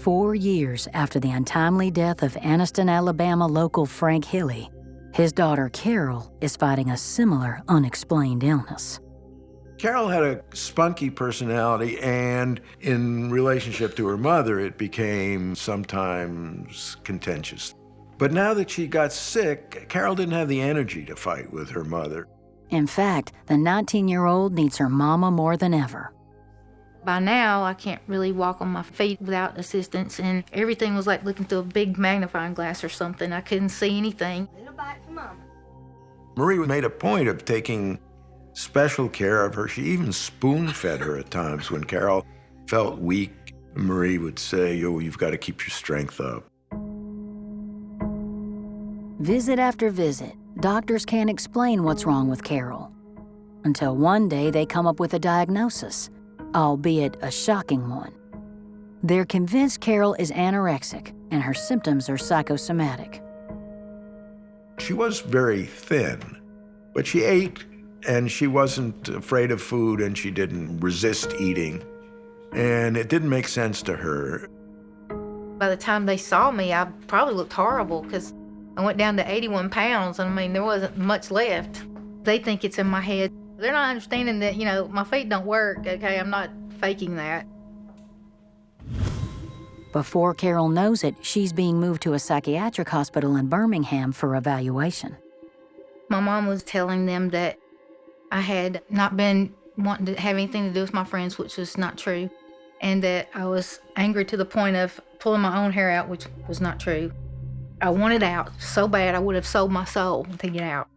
4 years after the untimely death of Anniston, Alabama local Frank Hilly, his daughter Carol is fighting a similar unexplained illness. Carol had a spunky personality, and in relationship to her mother, it became sometimes contentious. But now that she got sick, Carol didn't have the energy to fight with her mother. In fact, the 19-year-old needs her mama more than ever. By now, I can't really walk on my feet without assistance, and everything was like looking through a big magnifying glass or something. I couldn't see anything. Little bite for Mama. Marie made a point of taking special care of her. She even spoon-fed her at times. When Carol felt weak, Marie would say, "Oh, you've got to keep your strength up." Visit after visit, doctors can't explain what's wrong with Carol. Until one day they come up with a diagnosis, albeit a shocking one. They're convinced Carol is anorexic and her symptoms are psychosomatic. She was very thin, but she ate, and she wasn't afraid of food, and she didn't resist eating. And it didn't make sense to her. By the time they saw me, I probably looked horrible because I went down to 81 pounds, and I mean, there wasn't much left. They think it's in my head. They're not understanding that, my feet don't work, okay? I'm not faking that. Before Carol knows it, she's being moved to a psychiatric hospital in Birmingham for evaluation. My mom was telling them that I had not been wanting to have anything to do with my friends, which was not true, and that I was angry to the point of pulling my own hair out, which was not true. I wanted out so bad I would have sold my soul to get out.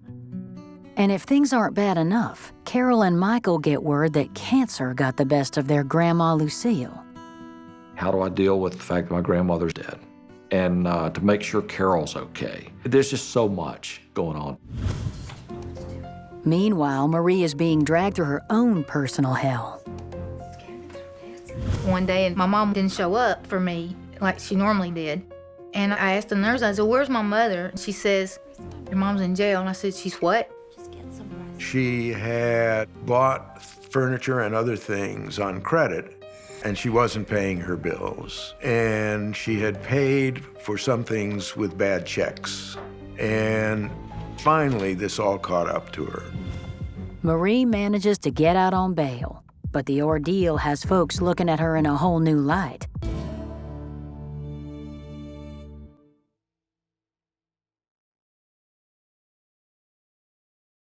And if things aren't bad enough, Carol and Michael get word that cancer got the best of their grandma Lucille. How do I deal with the fact that my grandmother's dead? And to make sure Carol's okay. There's just so much going on. Meanwhile, Marie is being dragged through her own personal hell. One day, my mom didn't show up for me like she normally did. And I asked the nurse, I said, "Where's my mother?" And she says, "Your mom's in jail." And I said, "She's what?" She had bought furniture and other things on credit, and she wasn't paying her bills. And she had paid for some things with bad checks. And finally, this all caught up to her. Marie manages to get out on bail, but the ordeal has folks looking at her in a whole new light.